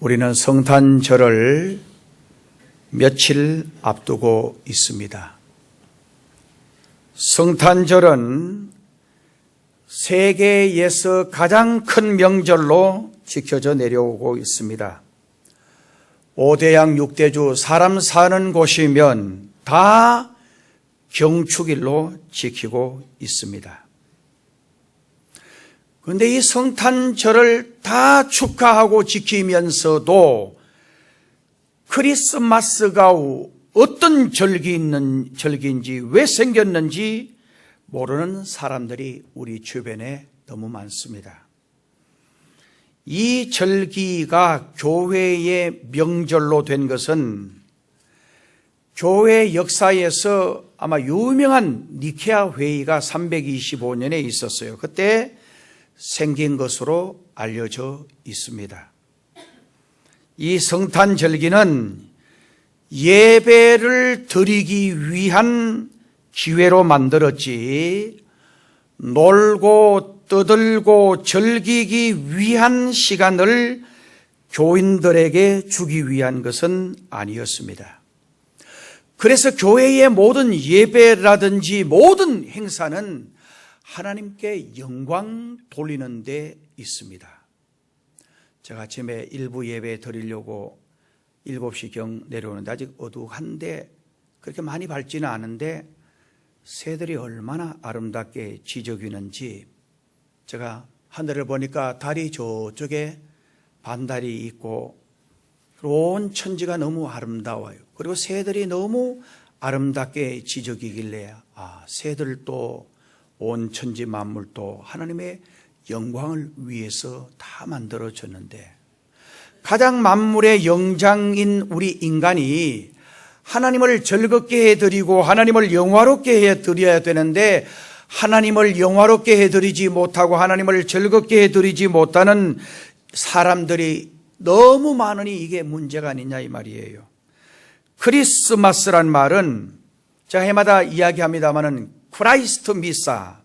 우리는 성탄절을 며칠 앞두고 있습니다. 성탄절은 세계에서 가장 큰 명절로 지켜져 내려오고 있습니다. 5대양 6대주 사람 사는 곳이면 다 경축일로 지키고 있습니다. 그런데 이 성탄절을 다 축하하고 지키면서도 크리스마스가 어떤 절기인지 왜 생겼는지 모르는 사람들이 우리 주변에 너무 많습니다. 이 절기가 교회의 명절로 된 것은 교회 역사에서 아마 유명한 니케아 회의가 325년에 있었어요. 그때 생긴 것으로 알려져 있습니다. 이 성탄절기는 예배를 드리기 위한 기회로 만들었지 놀고 떠들고 즐기기 위한 시간을 교인들에게 주기 위한 것은 아니었습니다. 그래서 교회의 모든 예배라든지 모든 행사는 하나님께 영광 돌리는 데 있습니다. 제가 아침에 일부 예배 드리려고 7시경 내려오는데 아직 어둑한데 그렇게 많이 밝지는 않은데 새들이 얼마나 아름답게 지저귀는지, 제가 하늘을 보니까 달이 저쪽에 반달이 있고 온 천지가 너무 아름다워요. 그리고 새들이 너무 아름답게 지저귀길래 새들도 온 천지 만물도 하나님의 영광을 위해서 다 만들어졌는데, 가장 만물의 영장인 우리 인간이 하나님을 즐겁게 해드리고 하나님을 영화롭게 해드려야 되는데, 하나님을 영화롭게 해드리지 못하고 하나님을 즐겁게 해드리지 못하는 사람들이 너무 많으니 이게 문제가 아니냐 이 말이에요. 크리스마스란 말은 제가 해마다 이야기합니다마는 크라이스트 미사,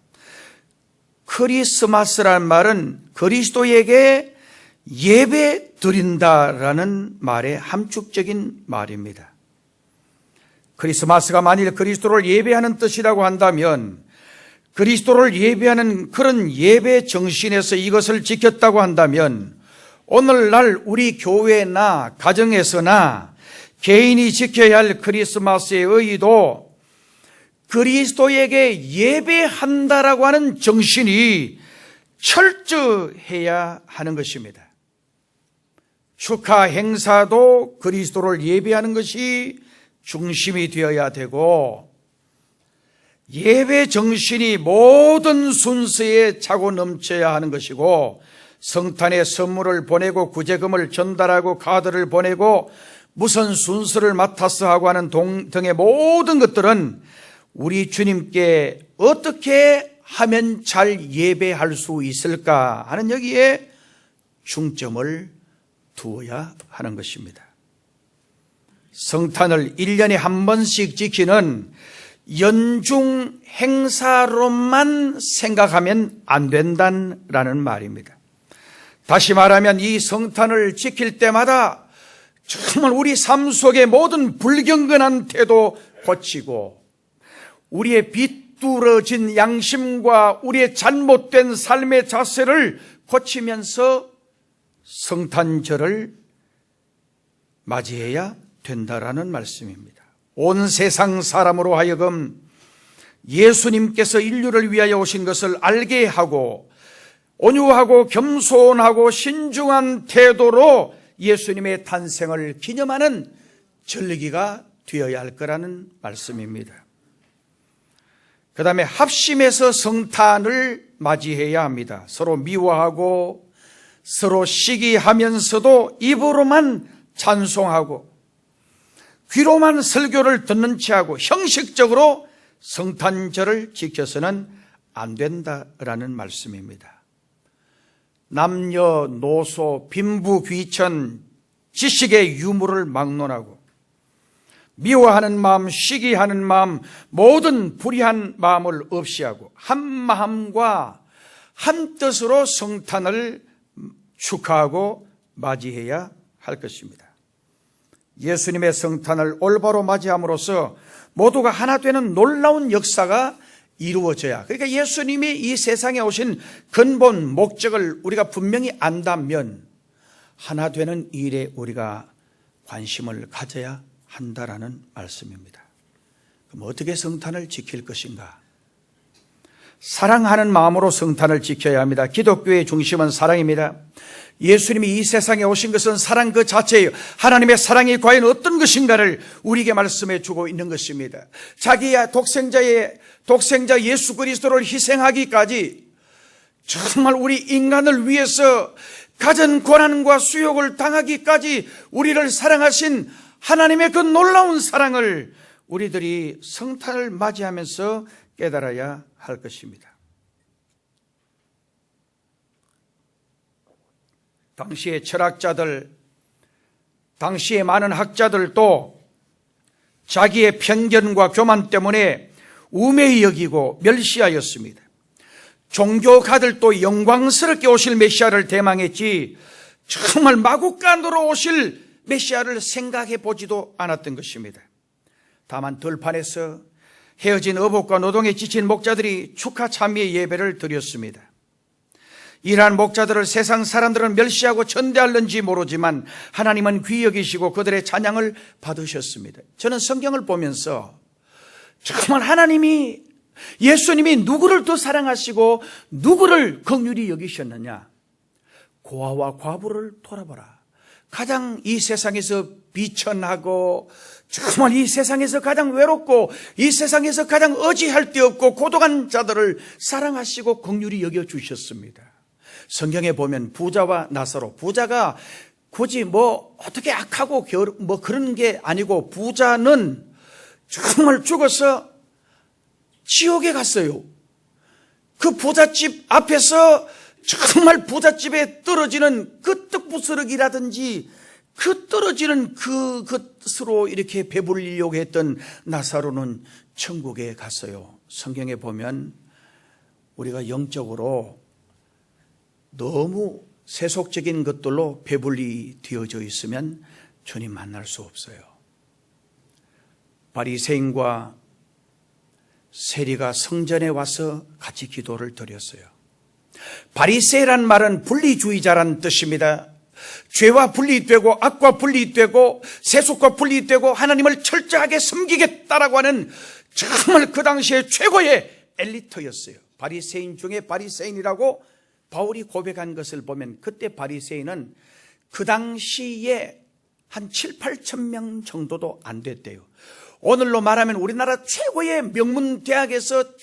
크리스마스란 말은 그리스도에게 예배 드린다라는 말의 함축적인 말입니다. 크리스마스가 만일 그리스도를 예배하는 뜻이라고 한다면, 그리스도를 예배하는 그런 예배 정신에서 이것을 지켰다고 한다면, 오늘날 우리 교회나 가정에서나 개인이 지켜야 할 크리스마스의 의의도 그리스도에게 예배한다라고 하는 정신이 철저해야 하는 것입니다. 축하 행사도 그리스도를 예배하는 것이 중심이 되어야 되고, 예배 정신이 모든 순서에 차고 넘쳐야 하는 것이고, 성탄에 선물을 보내고 구제금을 전달하고 카드를 보내고 무슨 순서를 맡아서 하고 하는 등의 모든 것들은 우리 주님께 어떻게 하면 잘 예배할 수 있을까 하는 여기에 중점을 두어야 하는 것입니다. 성탄을 1년에 한 번씩 지키는 연중 행사로만 생각하면 안 된다는 말입니다. 다시 말하면 이 성탄을 지킬 때마다 정말 우리 삶 속의 모든 불경건한 태도 고치고, 우리의 비뚤어진 양심과 우리의 잘못된 삶의 자세를 고치면서 성탄절을 맞이해야 된다라는 말씀입니다. 온 세상 사람으로 하여금 예수님께서 인류를 위하여 오신 것을 알게 하고, 온유하고 겸손하고 신중한 태도로 예수님의 탄생을 기념하는 절기가 되어야 할 거라는 말씀입니다. 그 다음에 합심해서 성탄을 맞이해야 합니다. 서로 미워하고 서로 시기하면서도 입으로만 찬송하고 귀로만 설교를 듣는 채 하고 형식적으로 성탄절을 지켜서는 안 된다라는 말씀입니다. 남녀노소 빈부귀천 지식의 유무를 막론하고 미워하는 마음, 시기하는 마음, 모든 불의한 마음을 없이하고 한 마음과 한 뜻으로 성탄을 축하하고 맞이해야 할 것입니다. 예수님의 성탄을 올바로 맞이함으로써 모두가 하나 되는 놀라운 역사가 이루어져야, 그러니까 예수님이 이 세상에 오신 근본 목적을 우리가 분명히 안다면 하나 되는 일에 우리가 관심을 가져야 한다라는 말씀입니다. 그럼 어떻게 성탄을 지킬 것인가? 사랑하는 마음으로 성탄을 지켜야 합니다. 기독교의 중심은 사랑입니다. 예수님이 이 세상에 오신 것은 사랑 그 자체예요. 하나님의 사랑이 과연 어떤 것인가를 우리에게 말씀해 주고 있는 것입니다. 자기의 독생자 예수 그리스도를 희생하기까지 정말 우리 인간을 위해서 가진 고난과 수욕을 당하기까지 우리를 사랑하신 하나님의 그 놀라운 사랑을 우리들이 성탄을 맞이하면서 깨달아야 할 것입니다. 당시의 철학자들, 당시의 많은 학자들도 자기의 편견과 교만 때문에 우매히 여기고 멸시하였습니다. 종교가들도 영광스럽게 오실 메시아를 대망했지 정말 마구간으로 오실 메시아를 생각해 보지도 않았던 것입니다. 다만 들판에서 헤어진 어복과 노동에 지친 목자들이 축하 찬미의 예배를 드렸습니다. 이러한 목자들을 세상 사람들은 멸시하고 천대할는지 모르지만 하나님은 귀히 여기시고 그들의 찬양을 받으셨습니다. 저는 성경을 보면서 정말 하나님이, 예수님이 누구를 더 사랑하시고 누구를 긍휼히 여기셨느냐? 고아와 과부를 돌아보라. 가장 이 세상에서 비천하고 정말 이 세상에서 가장 외롭고 이 세상에서 가장 의지할 데 없고 고독한 자들을 사랑하시고 긍휼히 여겨주셨습니다. 성경에 보면 부자와 나사로, 부자가 굳이 어떻게 악하고 그런 게 아니고 부자는 정말 죽어서 지옥에 갔어요. 그 부잣집 앞에서 정말 부잣집에 떨어지는 그 떡부스러기라든지 그 떨어지는 그것으로 이렇게 배불리려고 했던 나사로는 천국에 갔어요. 성경에 보면 우리가 영적으로 너무 세속적인 것들로 배불리 되어져 있으면 주님 만날 수 없어요. 바리새인과 세리가 성전에 와서 같이 기도를 드렸어요. 바리새이란 말은 분리주의자란 뜻입니다. 죄와 분리되고 악과 분리되고 세속과 분리되고 하나님을 철저하게 섬기겠다라고 하는 정말 그 당시에 최고의 엘리트였어요. 바리새인 중에 바리새인이라고 바울이 고백한 것을 보면 그때 바리새인은 그 당시에 한 7, 8천 명 정도도 안 됐대요. 오늘로 말하면 우리나라 최고의 명문 대학에서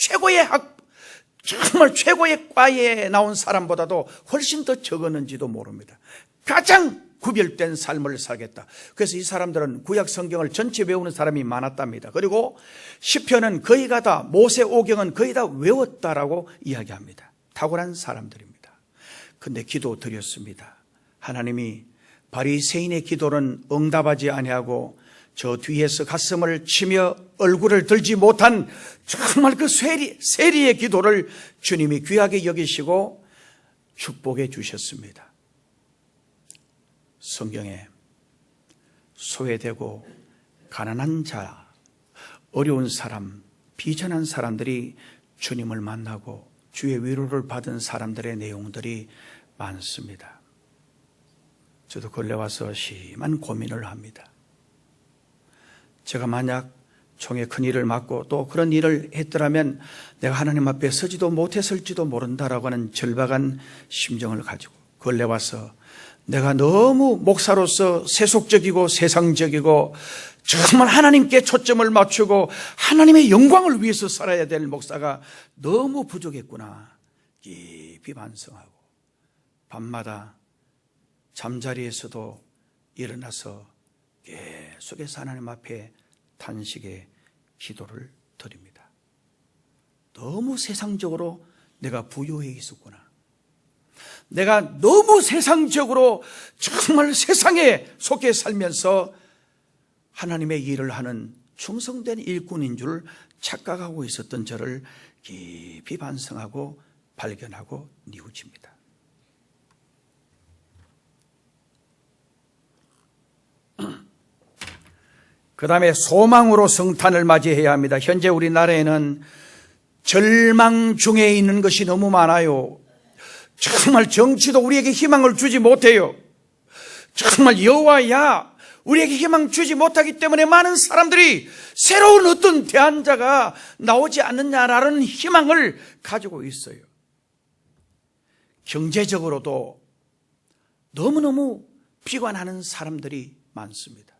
정말 최고의 과에 나온 사람보다도 훨씬 더 적었는지도 모릅니다. 가장 구별된 삶을 살겠다. 그래서 이 사람들은 구약 성경을 전체 외우는 사람이 많았답니다. 그리고 시편은 거의 다, 모세오경은 거의 다 외웠다라고 이야기합니다. 탁월한 사람들입니다. 근데 기도 드렸습니다. 하나님이 바리새인의 기도는 응답하지 아니하고 저 뒤에서 가슴을 치며 얼굴을 들지 못한 정말 그 세리의 기도를 주님이 귀하게 여기시고 축복해 주셨습니다. 성경에 소외되고 가난한 자, 어려운 사람, 비전한 사람들이 주님을 만나고 주의 위로를 받은 사람들의 내용들이 많습니다. 저도 근래 와서 심한 고민을 합니다. 제가 만약 총에 큰 일을 맡고 또 그런 일을 했더라면 내가 하나님 앞에 서지도 못했을지도 모른다라고 하는 절박한 심정을 가지고 근래 와서 내가 너무 목사로서 세속적이고 세상적이고 정말 하나님께 초점을 맞추고 하나님의 영광을 위해서 살아야 될 목사가 너무 부족했구나 깊이 반성하고 밤마다 잠자리에서도 일어나서 계속해서 하나님 앞에 탄식의 기도를 드립니다. 너무 세상적으로 내가 부유해 있었구나. 내가 너무 세상적으로 정말 세상에 속해 살면서 하나님의 일을 하는 충성된 일꾼인 줄 착각하고 있었던 저를 깊이 반성하고 발견하고 뉘우칩니다. 그 다음에 소망으로 성탄을 맞이해야 합니다. 현재 우리나라에는 절망 중에 있는 것이 너무 많아요. 정말 정치도 우리에게 희망을 주지 못해요. 정말 여와야 우리에게 희망 주지 못하기 때문에 많은 사람들이 새로운 어떤 대안자가 나오지 않느냐라는 희망을 가지고 있어요. 경제적으로도 너무너무 비관하는 사람들이 많습니다.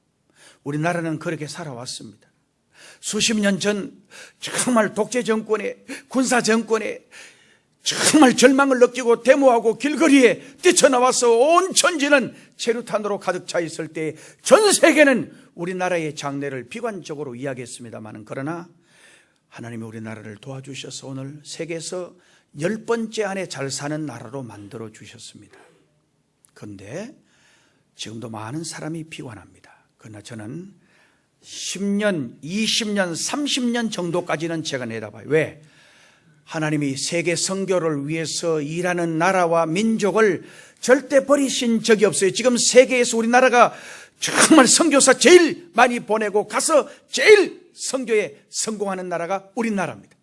우리나라는 그렇게 살아왔습니다. 수십 년 전 정말 독재 정권에, 군사 정권에 정말 절망을 느끼고 데모하고 길거리에 뛰쳐나와서 온 천지는 체류탄으로 가득 차 있을 때 전 세계는 우리나라의 장래를 비관적으로 이야기했습니다만, 그러나 하나님이 우리나라를 도와주셔서 오늘 세계에서 10번째 안에 잘 사는 나라로 만들어 주셨습니다. 그런데 지금도 많은 사람이 비관합니다. 그러나 저는 10년, 20년, 30년 정도까지는 제가 내다봐요. 왜? 하나님이 세계 선교를 위해서 일하는 나라와 민족을 절대 버리신 적이 없어요. 지금 세계에서 우리나라가 정말 선교사 제일 많이 보내고 가서 제일 선교에 성공하는 나라가 우리나라입니다.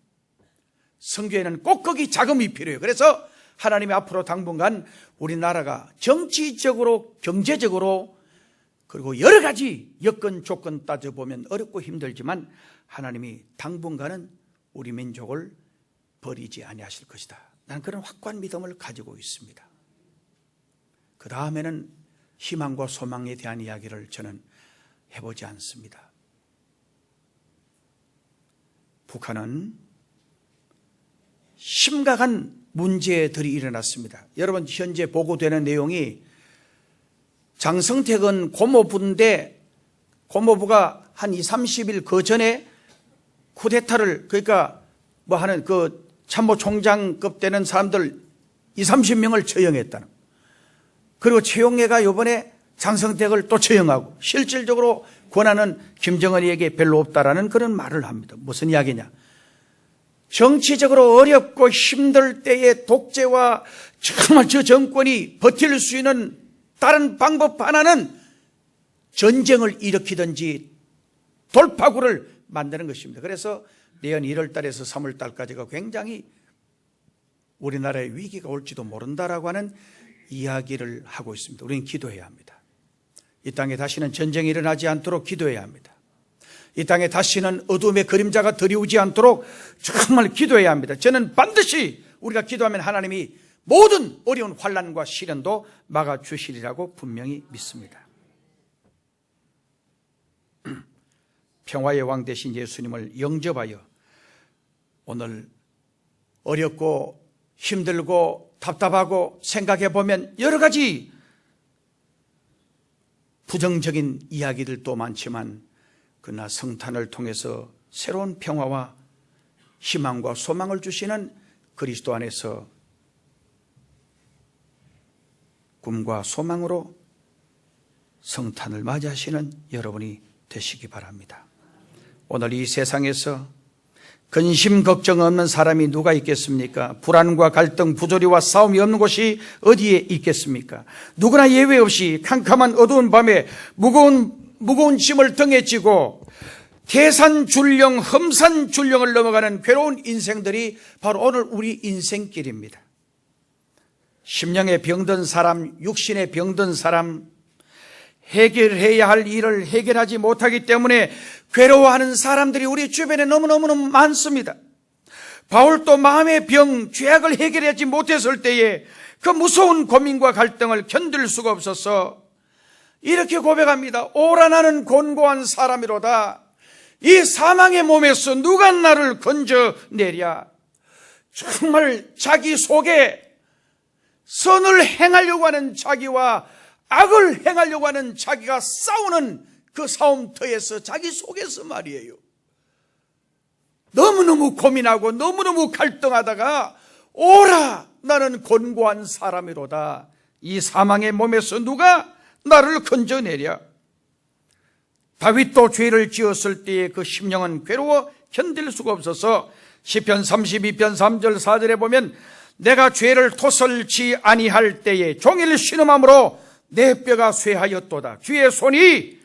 선교에는 꼭 거기 자금이 필요해요. 그래서 하나님이 앞으로 당분간 우리나라가 정치적으로, 경제적으로, 그리고 여러 가지 여건 조건 따져보면 어렵고 힘들지만 하나님이 당분간은 우리 민족을 버리지 아니하실 것이다. 나는 그런 확고한 믿음을 가지고 있습니다. 그 다음에는 희망과 소망에 대한 이야기를 저는 해보지 않습니다. 북한은 심각한 문제들이 일어났습니다. 여러분, 현재 보고되는 내용이 장성택은 고모부인데 고모부가 한 20-30일 그 전에 쿠데타를, 그러니까 뭐 하는 그 참모총장급 되는 사람들 20-30명을 처형했다는. 그리고 최용해가 이번에 장성택을 또 처형하고 실질적으로 권한은 김정은이에게 별로 없다라는 그런 말을 합니다. 무슨 이야기냐? 정치적으로 어렵고 힘들 때에 독재와 정말 저 정권이 버틸 수 있는 다른 방법 하나는 전쟁을 일으키든지 돌파구를 만드는 것입니다. 그래서 내년 1월 달에서 3월 달까지가 굉장히 우리나라에 위기가 올지도 모른다라고 하는 이야기를 하고 있습니다. 우리는 기도해야 합니다. 이 땅에 다시는 전쟁이 일어나지 않도록 기도해야 합니다. 이 땅에 다시는 어둠의 그림자가 드리우지 않도록 정말 기도해야 합니다. 저는 반드시 우리가 기도하면 하나님이 모든 어려운 환난과 시련도 막아주시리라고 분명히 믿습니다. 평화의 왕 되신 예수님을 영접하여 오늘 어렵고 힘들고 답답하고 생각해 보면 여러 가지 부정적인 이야기들도 많지만, 그러나 성탄을 통해서 새로운 평화와 희망과 소망을 주시는 그리스도 안에서 꿈과 소망으로 성탄을 맞이하시는 여러분이 되시기 바랍니다. 오늘 이 세상에서 근심 걱정 없는 사람이 누가 있겠습니까? 불안과 갈등, 부조리와 싸움이 없는 곳이 어디에 있겠습니까? 누구나 예외 없이 캄캄한 어두운 밤에 무거운 짐을 등에 지고 계산줄령, 험산줄령을 넘어가는 괴로운 인생들이 바로 오늘 우리 인생길입니다. 심령에 병든 사람, 육신에 병든 사람, 해결해야 할 일을 해결하지 못하기 때문에 괴로워하는 사람들이 우리 주변에 너무너무 많습니다. 바울도 마음의 병, 죄악을 해결하지 못했을 때에 그 무서운 고민과 갈등을 견딜 수가 없어서 이렇게 고백합니다. 오라 나는 곤고한 사람이로다. 이 사망의 몸에서 누가 나를 건져내랴. 정말 자기 속에 선을 행하려고 하는 자기와 악을 행하려고 하는 자기가 싸우는 그 싸움터에서 자기 속에서 말이에요. 너무너무 고민하고 너무너무 갈등하다가 오라 나는 곤고한 사람이로다. 이 사망의 몸에서 누가 나를 건져내랴. 다윗도 죄를 지었을 때의 그 심령은 괴로워 견딜 수가 없어서 시편 32편 3절 4절에 보면 내가 죄를 토설치 아니할 때에 종일 신음함으로 내 뼈가 쇠하였도다. 주의 손이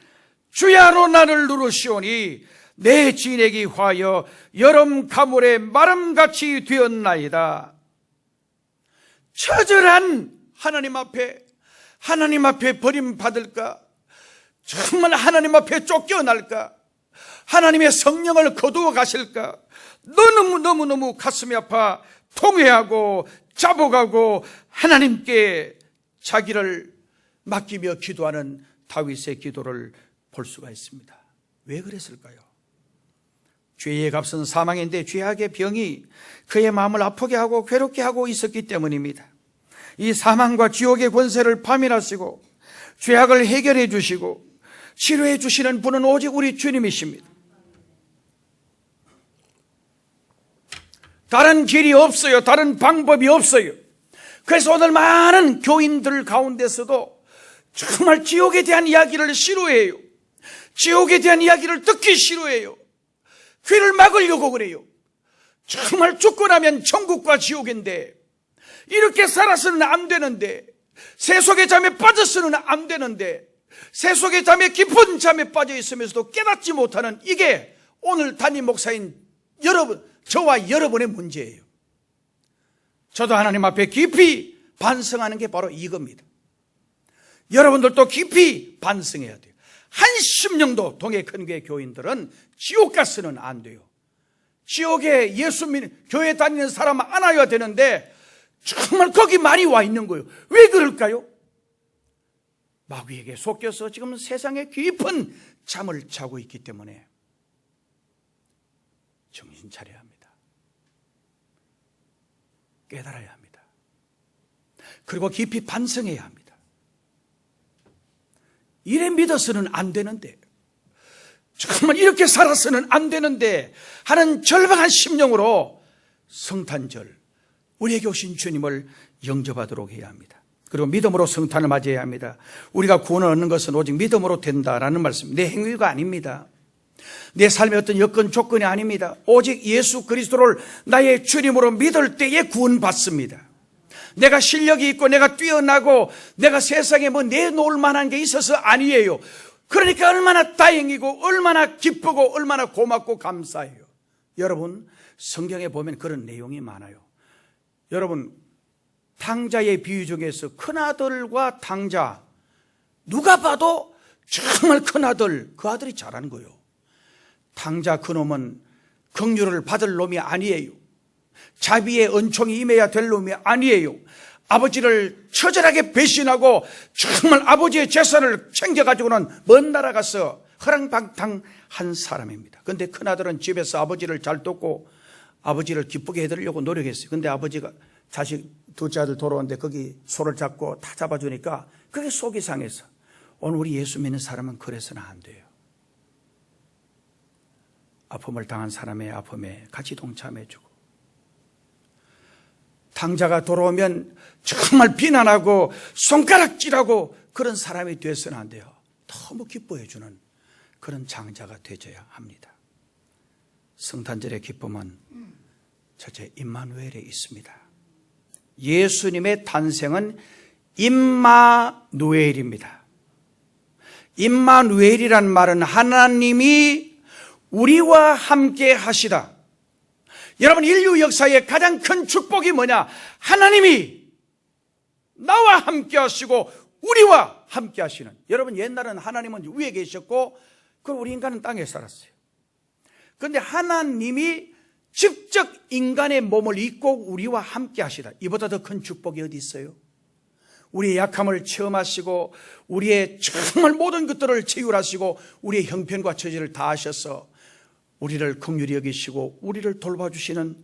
주야로 나를 누르시오니 내 진액이 화하여 여름 가물의 마름같이 되었나이다. 처절한 하나님 앞에 버림받을까? 정말 하나님 앞에 쫓겨날까? 하나님의 성령을 거두어 가실까? 너무너무 가슴이 아파 통회하고 자복하고 하나님께 자기를 맡기며 기도하는 다윗의 기도를 볼 수가 있습니다. 왜 그랬을까요? 죄의 값은 사망인데 죄악의 병이 그의 마음을 아프게 하고 괴롭게 하고 있었기 때문입니다. 이 사망과 지옥의 권세를 파멸하시고 죄악을 해결해 주시고 치료해 주시는 분은 오직 우리 주님이십니다. 다른 길이 없어요. 다른 방법이 없어요. 그래서 오늘 많은 교인들 가운데서도 정말 지옥에 대한 이야기를 싫어해요. 지옥에 대한 이야기를 듣기 싫어해요. 귀를 막으려고 그래요. 정말 죽고 나면 천국과 지옥인데 이렇게 살아서는 안 되는데, 세속의 잠에 빠져서는 안 되는데, 세속의 잠에 깊은 잠에 빠져 있으면서도 깨닫지 못하는 이게 오늘 담임 목사인 여러분, 저와 여러분의 문제예요. 저도 하나님 앞에 깊이 반성하는 게 바로 이겁니다. 여러분들도 깊이 반성해야 돼요. 한심령도 동해큰교회 교인들은 지옥 가서는 안 돼요. 지옥에 예수 믿는 교회 다니는 사람 안 와야 되는데 정말 거기 많이 와 있는 거예요. 왜 그럴까요? 마귀에게 속여서 지금 세상에 깊은 잠을 자고 있기 때문에 정신 차려야 합니다. 깨달아야 합니다. 그리고 깊이 반성해야 합니다. 이래 믿어서는 안 되는데, 정말 이렇게 살아서는 안 되는데 하는 절박한 심령으로 성탄절, 우리에게 오신 주님을 영접하도록 해야 합니다. 그리고 믿음으로 성탄을 맞이해야 합니다. 우리가 구원을 얻는 것은 오직 믿음으로 된다라는 말씀, 내 행위가 아닙니다. 내 삶의 어떤 여건 조건이 아닙니다. 오직 예수 그리스도를 나의 주님으로 믿을 때에 구원받습니다. 내가 실력이 있고 내가 뛰어나고 내가 세상에 뭐 내놓을 만한 게 있어서 아니에요. 그러니까 얼마나 다행이고 얼마나 기쁘고 얼마나 고맙고 감사해요. 여러분, 성경에 보면 그런 내용이 많아요. 여러분, 탕자의 비유 중에서 큰아들과 탕자, 누가 봐도 정말 큰아들, 그 아들이 잘하는 거예요. 탕자 그놈은 긍휼을 받을 놈이 아니에요. 자비의 은총이 임해야 될 놈이 아니에요. 아버지를 처절하게 배신하고 정말 아버지의 재산을 챙겨가지고는 먼 나라 가서 허랑방탕한 사람입니다. 그런데 큰아들은 집에서 아버지를 잘 돕고 아버지를 기쁘게 해드리려고 노력했어요. 근데 아버지가 자식 둘째 아들 돌아오는데 거기 소를 잡고 다 잡아주니까 그게 속이 상해서 오늘 우리 예수 믿는 사람은 그래서는 안 돼요. 아픔을 당한 사람의 아픔에 같이 동참해주고, 탕자가 돌아오면 정말 비난하고 손가락질하고 그런 사람이 되어서는 안 돼요. 너무 기뻐해주는 그런 장자가 되어야 합니다. 성탄절의 기쁨은 첫째 임마누엘에 있습니다. 예수님의 탄생은 임마누엘입니다. 임마누엘이란 말은 하나님이 우리와 함께 하시다. 여러분, 인류 역사의 가장 큰 축복이 뭐냐? 하나님이 나와 함께 하시고 우리와 함께 하시는. 여러분, 옛날은 하나님은 위에 계셨고 그리고 우리 인간은 땅에 살았어요. 그런데 하나님이 직접 인간의 몸을 입고 우리와 함께 하시다. 이보다 더 큰 축복이 어디 있어요? 우리의 약함을 체험하시고 우리의 정말 모든 것들을 치유하시고 우리의 형편과 처지를 다 하셔서 우리를 긍휼히 여기시고 우리를 돌봐주시는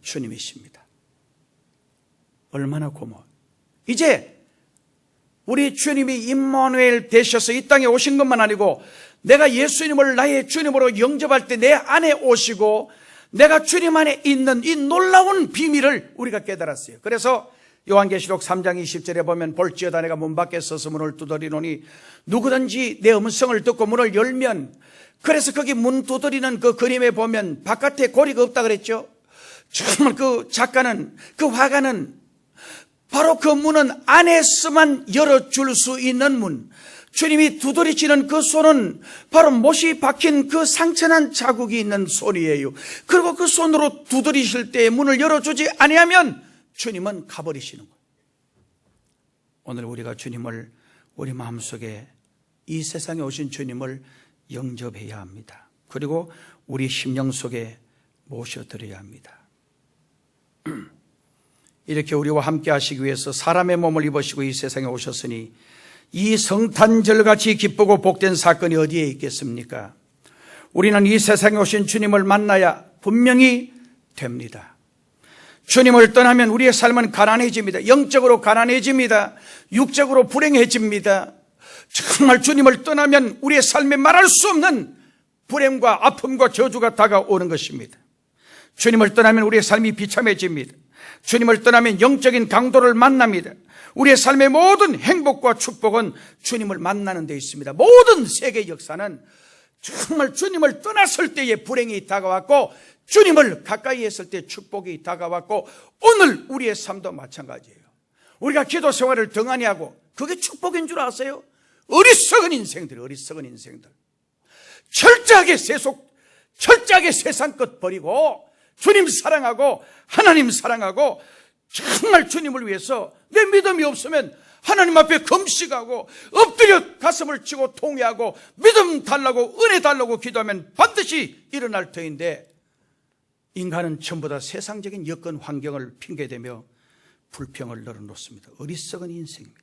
주님이십니다. 얼마나 고마워. 이제 우리 주님이 임마누엘 되셔서 이 땅에 오신 것만 아니고 내가 예수님을 나의 주님으로 영접할 때 내 안에 오시고 내가 주님 안에 있는 이 놀라운 비밀을 우리가 깨달았어요. 그래서 요한계시록 3장 20절에 보면 볼지어다 내가 문 밖에 서서 문을 두드리노니 누구든지 내 음성을 듣고 문을 열면, 그래서 거기 문 두드리는 그 그림에 보면 바깥에 고리가 없다 그랬죠. 정말 그 작가는, 그 화가는 바로 그 문은 안에서만 열어줄 수 있는 문, 주님이 두드리시는 그 손은 바로 못이 박힌 그 상처난 자국이 있는 손이에요. 그리고 그 손으로 두드리실 때 문을 열어주지 아니하면 주님은 가버리시는 거예요. 오늘 우리가 주님을 우리 마음속에 이 세상에 오신 주님을 영접해야 합니다. 그리고 우리 심령 속에 모셔드려야 합니다. 이렇게 우리와 함께 하시기 위해서 사람의 몸을 입으시고 이 세상에 오셨으니 이 성탄절같이 기쁘고 복된 사건이 어디에 있겠습니까? 우리는 이 세상에 오신 주님을 만나야 분명히 됩니다. 주님을 떠나면 우리의 삶은 가난해집니다. 영적으로 가난해집니다. 육적으로 불행해집니다. 정말 주님을 떠나면 우리의 삶에 말할 수 없는 불행과 아픔과 저주가 다가오는 것입니다. 주님을 떠나면 우리의 삶이 비참해집니다. 주님을 떠나면 영적인 강도를 만납니다. 우리의 삶의 모든 행복과 축복은 주님을 만나는 데 있습니다. 모든 세계 역사는 정말 주님을 떠났을 때에 불행이 다가왔고 주님을 가까이 했을 때 축복이 다가왔고 오늘 우리의 삶도 마찬가지예요. 우리가 기도 생활을 등한히 하고 그게 축복인 줄 아세요? 어리석은 인생들. 철저하게 세상 것 버리고 주님 사랑하고 하나님 사랑하고 정말 주님을 위해서 내 믿음이 없으면 하나님 앞에 금식하고 엎드려 가슴을 치고 통회하고 믿음 달라고 은혜 달라고 기도하면 반드시 일어날 터인데 인간은 전부 다 세상적인 여건 환경을 핑계대며 불평을 늘어놓습니다. 어리석은 인생입니다.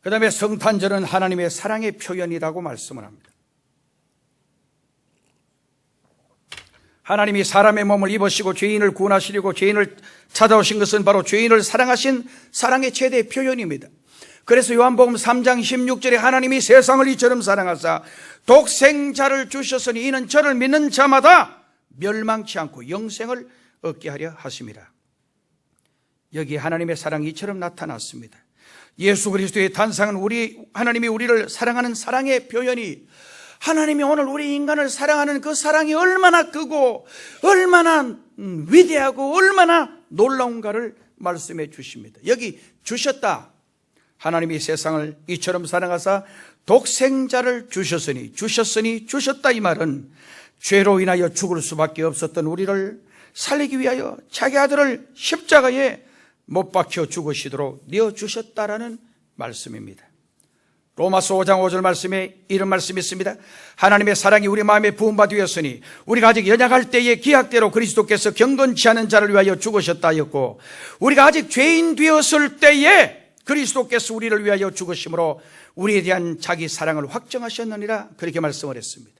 그 다음에 성탄절은 하나님의 사랑의 표현이라고 말씀을 합니다. 하나님이 사람의 몸을 입으시고 죄인을 구원하시려고 죄인을 찾아오신 것은 바로 죄인을 사랑하신 사랑의 최대 표현입니다. 그래서 요한복음 3장 16절에 하나님이 세상을 이처럼 사랑하사 독생자를 주셨으니 이는 저를 믿는 자마다 멸망치 않고 영생을 얻게 하려 하심이라. 여기 하나님의 사랑이 이처럼 나타났습니다. 예수 그리스도의 탄생은 하나님이 우리를 사랑하는 사랑의 표현이 하나님이 오늘 우리 인간을 사랑하는 그 사랑이 얼마나 크고 얼마나 위대하고 얼마나 놀라운가를 말씀해 주십니다. 여기 주셨다. 하나님이 세상을 이처럼 사랑하사 독생자를 주셨으니 주셨다 이 말은 죄로 인하여 죽을 수밖에 없었던 우리를 살리기 위하여 자기 아들을 십자가에 못 박혀 죽으시도록 내어주셨다라는 말씀입니다. 로마서 5장 5절 말씀에 이런 말씀이 있습니다. 하나님의 사랑이 우리 마음에 부은 바 되었으니 우리가 아직 연약할 때에 기약대로 그리스도께서 경건치 않은 자를 위하여 죽으셨다 하였고 우리가 아직 죄인 되었을 때에 그리스도께서 우리를 위하여 죽으심으로 우리에 대한 자기 사랑을 확정하셨느니라 그렇게 말씀을 했습니다.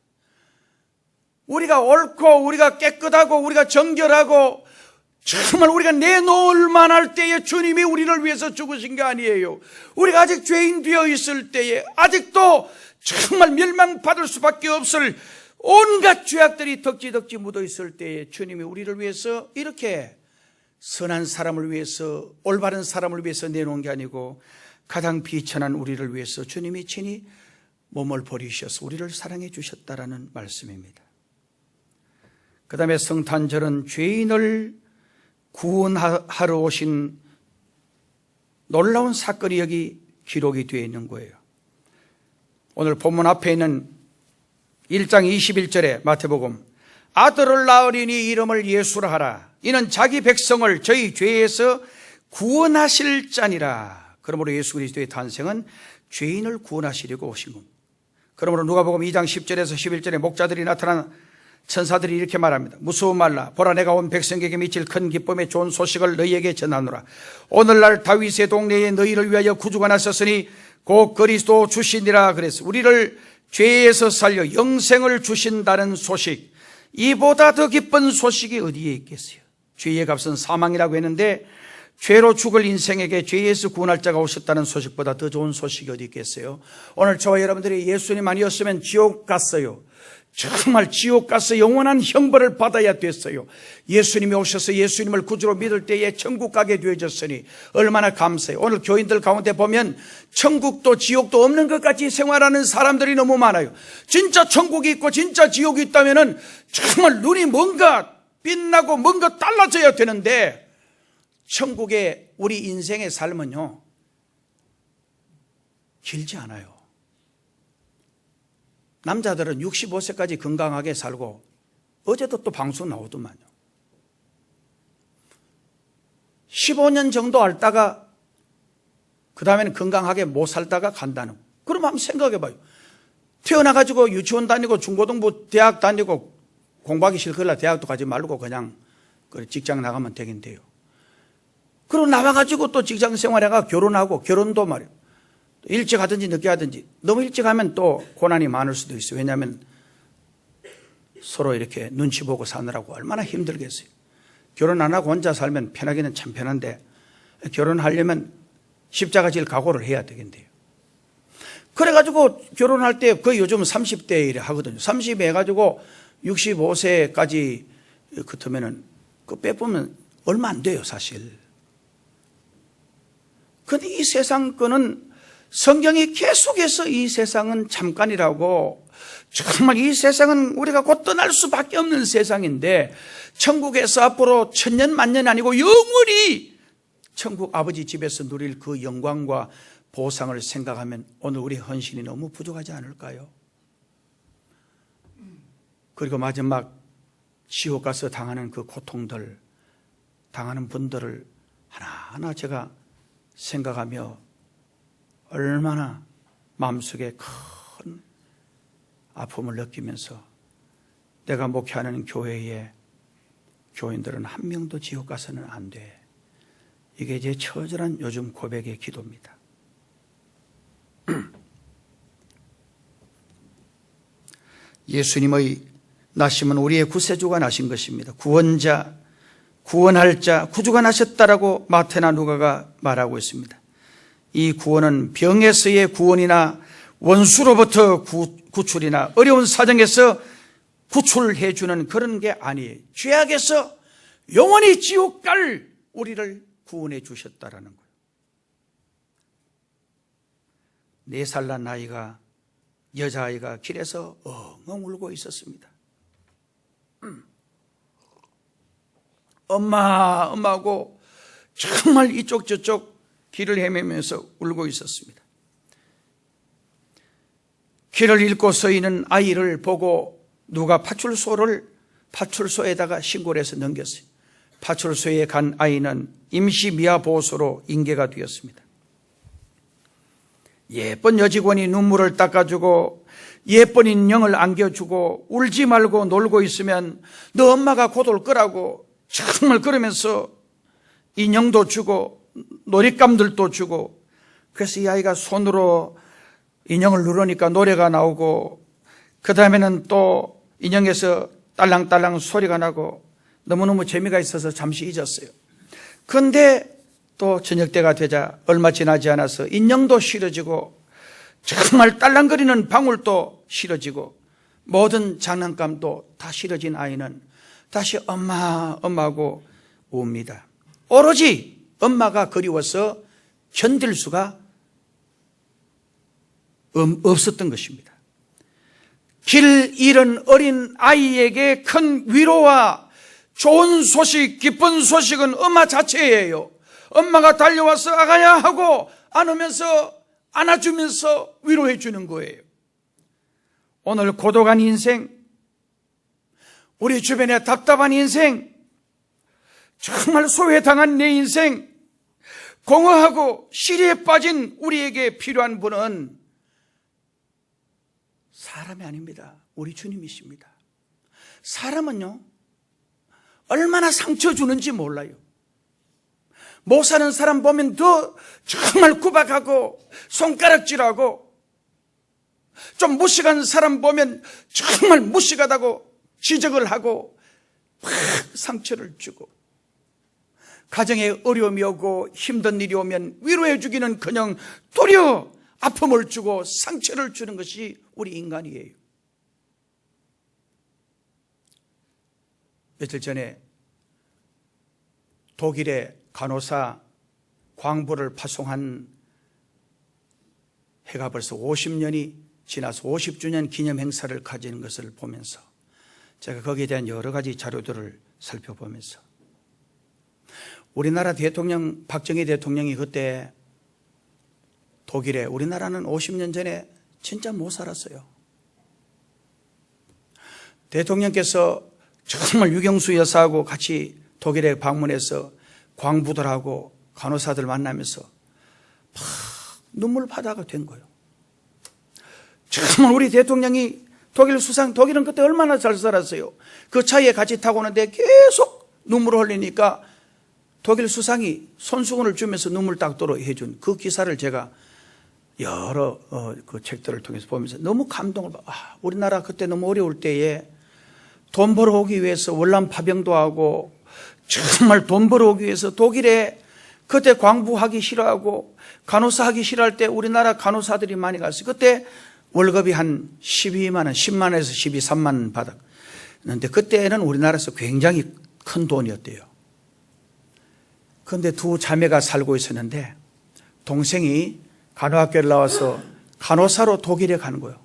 우리가 옳고 우리가 깨끗하고 우리가 정결하고 정말 우리가 내놓을 만할 때에 주님이 우리를 위해서 죽으신 게 아니에요. 우리가 아직 죄인 되어 있을 때에 아직도 정말 멸망받을 수밖에 없을 온갖 죄악들이 덕지덕지 묻어 있을 때에 주님이 우리를 위해서 이렇게 선한 사람을 위해서 올바른 사람을 위해서 내놓은 게 아니고 가장 비천한 우리를 위해서 주님이 친히 몸을 버리셔서 우리를 사랑해 주셨다라는 말씀입니다. 그 다음에 성탄절은 죄인을 구원하러 오신 놀라운 사건이 여기 기록이 되어 있는 거예요. 오늘 본문 앞에 있는 1장 21절에 마태복음 아들을 낳으리니 이름을 예수라 하라. 이는 자기 백성을 저희 죄에서 구원하실 자니라. 그러므로 예수 그리스도의 탄생은 죄인을 구원하시려고 오신 겁니다. 그러므로 누가복음 2장 10절에서 11절에 목자들이 나타난 천사들이 이렇게 말합니다. 무서워 말라. 보라 내가 온 백성에게 미칠 큰 기쁨의 좋은 소식을 너희에게 전하노라. 오늘날 다윗의 동네에 너희를 위하여 구주가 나섰으니 곧 그리스도 주시니라. 그래서 우리를 죄에서 살려 영생을 주신다는 소식, 이보다 더 기쁜 소식이 어디에 있겠어요? 죄의 값은 사망이라고 했는데 죄로 죽을 인생에게 죄에서 구원할 자가 오셨다는 소식보다 더 좋은 소식이 어디 있겠어요? 오늘 저와 여러분들이 예수님 아니었으면 지옥 갔어요. 정말 지옥 가서 영원한 형벌을 받아야 됐어요. 예수님이 오셔서 예수님을 구주로 믿을 때에 천국 가게 되어졌으니 얼마나 감사해요. 오늘 교인들 가운데 보면 천국도 지옥도 없는 것 같이 생활하는 사람들이 너무 많아요. 진짜 천국이 있고 진짜 지옥이 있다면 정말 눈이 뭔가 빛나고 뭔가 달라져야 되는데 천국의 우리 인생의 삶은요 길지 않아요. 남자들은 65세까지 건강하게 살고, 어제도 또 방송 나오더만요. 15년 정도 앓다가 그 다음에는 건강하게 못 살다가 간다는 거. 그럼 한번 생각해 봐요. 태어나가지고 유치원 다니고 중고등부 대학 다니고 공부하기 싫거나 대학도 가지 말고 그냥 직장 나가면 되겠는데요. 그리고 나와가지고 또 직장 생활해가 결혼하고, 결혼도 말이에요. 일찍 하든지 늦게 하든지, 너무 일찍 하면 또 고난이 많을 수도 있어요. 왜냐하면 서로 이렇게 눈치 보고 사느라고 얼마나 힘들겠어요. 결혼 안 하고 혼자 살면 편하기는 참 편한데, 결혼하려면 십자가질 각오를 해야 되겠네요. 그래가지고 결혼할 때 거의 요즘 30대 이래 하거든요. 30에 해가지고 65세까지 그렇다면은 그 빼보면 얼마 안 돼요, 사실. 근데 이 세상 거는 성경이 계속해서 이 세상은 잠깐이라고, 정말 이 세상은 우리가 곧 떠날 수밖에 없는 세상인데, 천국에서 앞으로 천년 만년 아니고 영원히 천국 아버지 집에서 누릴 그 영광과 보상을 생각하면 오늘 우리 헌신이 너무 부족하지 않을까요? 그리고 마지막 지옥 가서 당하는 그 고통들, 당하는 분들을 하나하나 제가 생각하며 얼마나 마음속에 큰 아픔을 느끼면서 내가 목회하는 교회에 교인들은 한 명도 지옥 가서는 안 돼. 이게 제 처절한 요즘 고백의 기도입니다. 예수님의 나심은 우리의 구세주가 나신 것입니다. 구원자, 구원할 자, 구주가 나셨다라고 마태나 누가가 말하고 있습니다. 이 구원은 병에서의 구원이나 원수로부터 구출이나 어려운 사정에서 구출해 주는 그런 게 아니에요. 죄악에서 영원히 지옥 갈 우리를 구원해 주셨다라는 거예요. 4살 난 아이가, 여자아이가 길에서 엉엉 울고 있었습니다. 엄마하고 정말 이쪽 저쪽 길을 헤매면서 울고 있었습니다. 길을 잃고 서 있는 아이를 보고 누가 파출소에다가 신고를 해서 넘겼어요. 파출소에 간 아이는 임시 미아보호소로 인계가 되었습니다. 예쁜 여직원이 눈물을 닦아주고 예쁜 인형을 안겨주고 울지 말고 놀고 있으면 너 엄마가 곧 올 거라고 정말 그러면서 인형도 주고 놀잇감들도 주고, 그래서 이 아이가 손으로 인형을 누르니까 노래가 나오고, 그 다음에는 또 인형에서 딸랑딸랑 소리가 나고 너무너무 재미가 있어서 잠시 잊었어요. 그런데 또 저녁 때가 되자 얼마 지나지 않아서 인형도 싫어지고 정말 딸랑거리는 방울도 싫어지고 모든 장난감도 다 싫어진 아이는 다시 엄마하고 웁니다. 오로지 엄마가 그리워서 견딜 수가 없었던 것입니다. 길 잃은 어린 아이에게 큰 위로와 좋은 소식, 기쁜 소식은 엄마 자체예요. 엄마가 달려와서 아가야 하고 안아주면서 위로해 주는 거예요. 오늘 고독한 인생, 우리 주변에 답답한 인생, 정말 소외당한 내 인생, 공허하고 시리에 빠진 우리에게 필요한 분은 사람이 아닙니다. 우리 주님이십니다. 사람은요, 얼마나 상처 주는지 몰라요. 못 사는 사람 보면 더 정말 구박하고 손가락질하고, 좀 무식한 사람 보면 정말 무식하다고 지적을 하고 막 상처를 주고, 가정에 어려움이 오고 힘든 일이 오면 위로해 주기는커녕 도리어 아픔을 주고 상처를 주는 것이 우리 인간이에요. 며칠 전에 독일의 간호사 광부를 파송한 해가 벌써 50년이 지나서 50주년 기념 행사를 가지는 것을 보면서 제가 거기에 대한 여러 가지 자료들을 살펴보면서, 우리나라 대통령 박정희 대통령이 그때 독일에 우리나라는 50년 전에 진짜 못 살았어요. 대통령께서 정말 유경수 여사하고 같이 독일에 방문해서 광부들하고 간호사들 만나면서 막 눈물바다가 된 거예요. 정말 우리 대통령이 독일은 그때 얼마나 잘 살았어요. 그 차에 같이 타고 오는데 계속 눈물 흘리니까 독일 수상이 손수건을 주면서 눈물 닦도록 해준 그 기사를 제가 여러 그 책들을 통해서 보면서 너무 감동을 받아. 우리나라 그때 너무 어려울 때에 돈 벌어오기 위해서 월남 파병도 하고 정말 돈 벌어오기 위해서 독일에 그때 광부하기 싫어하고 간호사 하기 싫어할 때 우리나라 간호사들이 많이 갔어요. 그때 월급이 한 12만 원, 10만 원에서 12, 3만 원 받았는데 그때는 우리나라에서 굉장히 큰 돈이었대요. 그런데 두 자매가 살고 있었는데 동생이 간호학교를 나와서 간호사로 독일에 가는 거예요.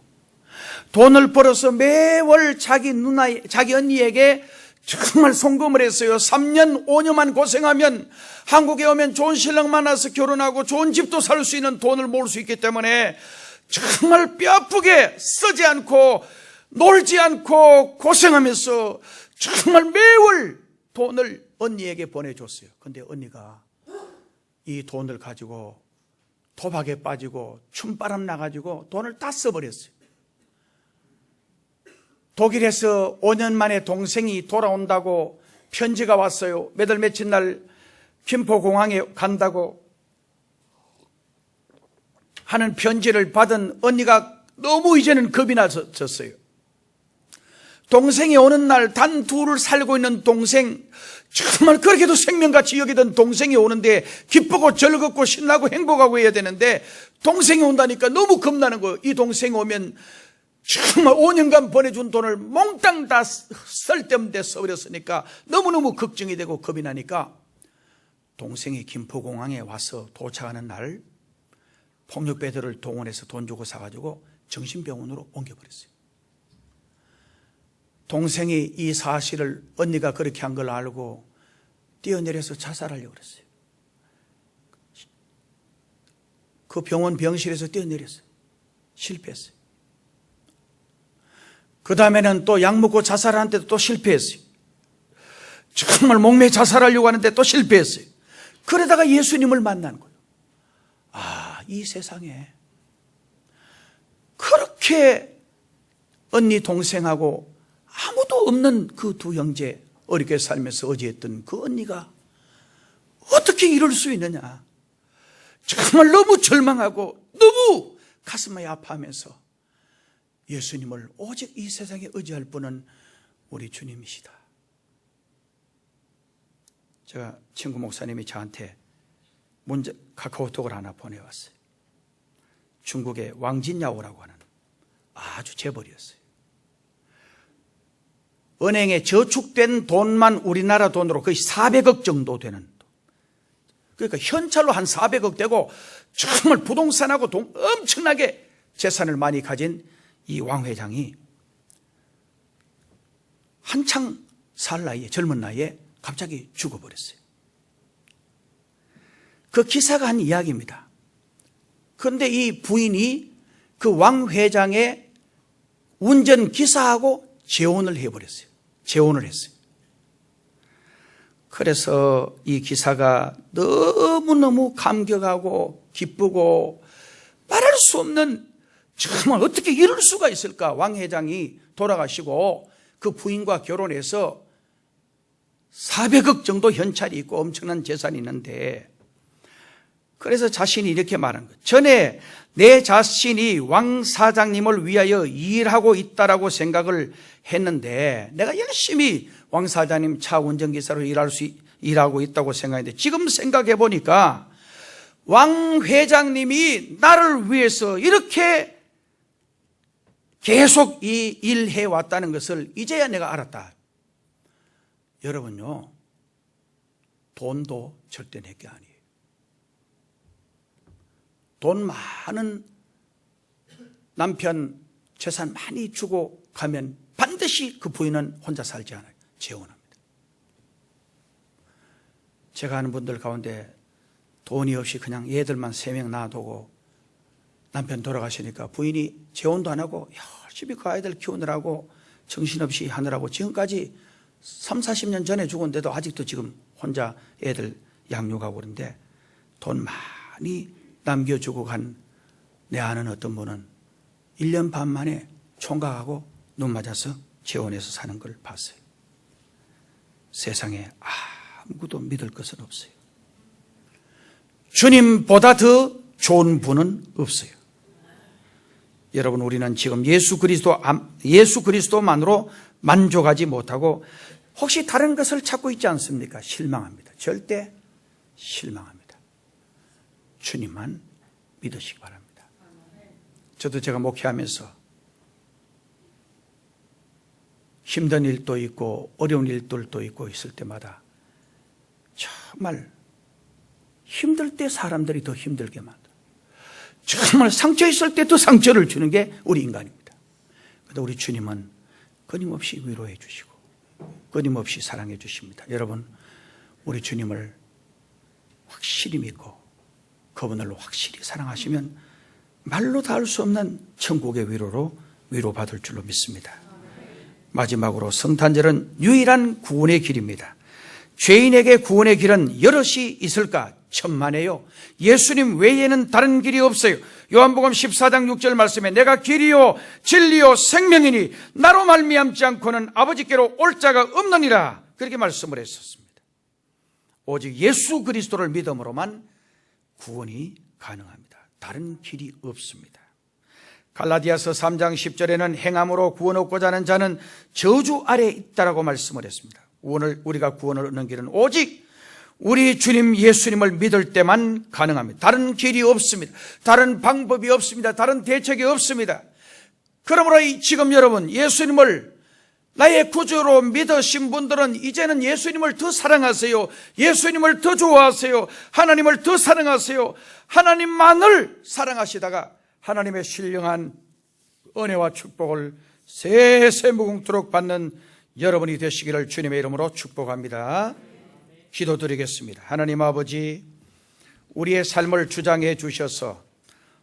돈을 벌어서 매월 자기 언니에게 정말 송금을 했어요. 3년, 5년만 고생하면 한국에 오면 좋은 신랑 만나서 결혼하고 좋은 집도 살 수 있는 돈을 모을 수 있기 때문에 정말 뼈아프게 쓰지 않고 놀지 않고 고생하면서 정말 매월 돈을 언니에게 보내줬어요. 근데 언니가 이 돈을 가지고 도박에 빠지고 춤바람 나가지고 돈을 다 써버렸어요. 독일에서 5년 만에 동생이 돌아온다고 편지가 왔어요. 몇 월 며칠 날 김포공항에 간다고 하는 편지를 받은 언니가 너무 이제는 겁이 나졌어요. 동생이 오는 날 단 둘을 살고 있는 동생, 정말 그렇게도 생명같이 여기던 동생이 오는데 기쁘고 즐겁고 신나고 행복하고 해야 되는데 동생이 온다니까 너무 겁나는 거예요. 이 동생이 오면 정말 5년간 보내준 돈을 몽땅 다 쓸데없는데 써버렸으니까 너무너무 걱정이 되고 겁이 나니까 동생이 김포공항에 와서 도착하는 날 폭력배들을 동원해서 돈 주고 사가지고 정신병원으로 옮겨버렸어요. 동생이 이 사실을 언니가 그렇게 한 걸 알고 뛰어내려서 자살하려고 그랬어요. 그 병원 병실에서 뛰어내렸어요. 실패했어요. 그 다음에는 또 약 먹고 자살하는데도 또 실패했어요. 정말 목매 자살하려고 하는데 또 실패했어요. 그러다가 예수님을 만난 거예요. 아, 이 세상에 그렇게 언니 동생하고 아무도 없는 그 두 형제, 어렵게 살면서 어지했던 그 언니가 어떻게 이럴 수 있느냐. 정말 너무 절망하고 너무 가슴이 아파하면서 예수님을 오직 이 세상에 의지할 분은 우리 주님이시다. 제가 친구 목사님이 저한테 카카오톡을 하나 보내왔어요. 중국의 왕진야오라고 하는 아주 재벌이었어요. 은행에 저축된 돈만 우리나라 돈으로 거의 400억 정도 되는 돈. 그러니까 현찰로 한 400억 되고 정말 부동산하고 엄청나게 재산을 많이 가진 이 왕 회장이 한창 살 나이에, 젊은 나이에 갑자기 죽어버렸어요. 그 기사가 한 이야기입니다. 그런데 이 부인이 그 왕 회장의 운전기사하고 재혼을 해버렸어요. 재혼을 했어요. 그래서 이 기사가 너무너무 감격하고 기쁘고 말할 수 없는, 정말 어떻게 이럴 수가 있을까. 왕 회장이 돌아가시고 그 부인과 결혼해서 400억 정도 현찰이 있고 엄청난 재산이 있는데, 그래서 자신이 이렇게 말한 거예요. 전에 내 자신이 왕 사장님을 위하여 일하고 있다라고 생각을 했는데, 내가 열심히 왕 사장님 차 운전기사로 일하고 있다고 생각했는데, 지금 생각해 보니까 왕 회장님이 나를 위해서 이렇게 계속 이 일해 왔다는 것을 이제야 내가 알았다. 여러분요, 돈도 절대 내게 아니에요. 돈 많은 남편 재산 많이 주고 가면 반드시 그 부인은 혼자 살지 않아요. 재혼합니다. 제가 아는 분들 가운데 돈이 없이 그냥 얘들만 3명 놔두고 남편 돌아가시니까 부인이 재혼도 안 하고 열심히 그 아이들 키우느라고 정신없이 하느라고 지금까지 3, 40년 전에 죽었는데도 아직도 지금 혼자 애들 양육하고 그러는데 돈 많이 남겨주고 간 내 아는 어떤 분은 1년 반 만에 총각하고 눈 맞아서 재혼해서 사는 걸 봤어요. 세상에 아무것도 믿을 것은 없어요. 주님보다 더 좋은 분은 없어요. 여러분, 우리는 지금 예수 그리스도만으로 만족하지 못하고 혹시 다른 것을 찾고 있지 않습니까? 실망합니다. 절대 실망합니다. 주님만 믿으시기 바랍니다. 저도 제가 목회하면서 힘든 일도 있고 어려운 일들도 있고 있을 때마다 정말 힘들 때 사람들이 더 힘들게 만들어요. 정말 상처 있을 때 더 상처를 주는 게 우리 인간입니다. 그런데 우리 주님은 끊임없이 위로해 주시고 끊임없이 사랑해 주십니다. 여러분, 우리 주님을 확실히 믿고 그분을 확실히 사랑하시면 말로 다 할 수 없는 천국의 위로로 위로받을 줄로 믿습니다. 마지막으로 성탄절은 유일한 구원의 길입니다. 죄인에게 구원의 길은 여럿이 있을까? 천만에요. 예수님 외에는 다른 길이 없어요. 요한복음 14장 6절 말씀에 내가 길이요 진리요 생명이니 나로 말미암지 않고는 아버지께로 올 자가 없느니라, 그렇게 말씀을 했었습니다. 오직 예수 그리스도를 믿음으로만 구원이 가능합니다. 다른 길이 없습니다. 갈라디아서 3장 10절에는 행함으로 구원 얻고자 하는 자는 저주 아래에 있다라고 말씀을 했습니다. 우리가 구원을 얻는 길은 오직 우리 주님 예수님을 믿을 때만 가능합니다. 다른 길이 없습니다. 다른 방법이 없습니다. 다른 대책이 없습니다. 그러므로 지금 여러분, 예수님을 나의 구주로 믿으신 분들은 이제는 예수님을 더 사랑하세요. 예수님을 더 좋아하세요. 하나님을 더 사랑하세요. 하나님만을 사랑하시다가 하나님의 신령한 은혜와 축복을 세세무궁토록 받는 여러분이 되시기를 주님의 이름으로 축복합니다. 기도드리겠습니다. 하나님 아버지, 우리의 삶을 주장해 주셔서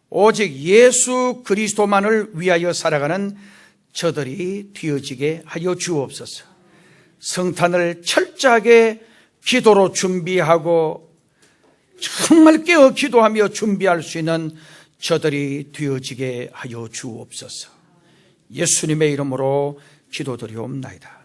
오직 예수 그리스도만을 위하여 살아가는 저들이 되어지게 하여 주옵소서. 성탄을 철저하게 기도로 준비하고 정말 깨어 기도하며 준비할 수 있는 저들이 되어지게 하여 주옵소서. 예수님의 이름으로 기도드리옵나이다.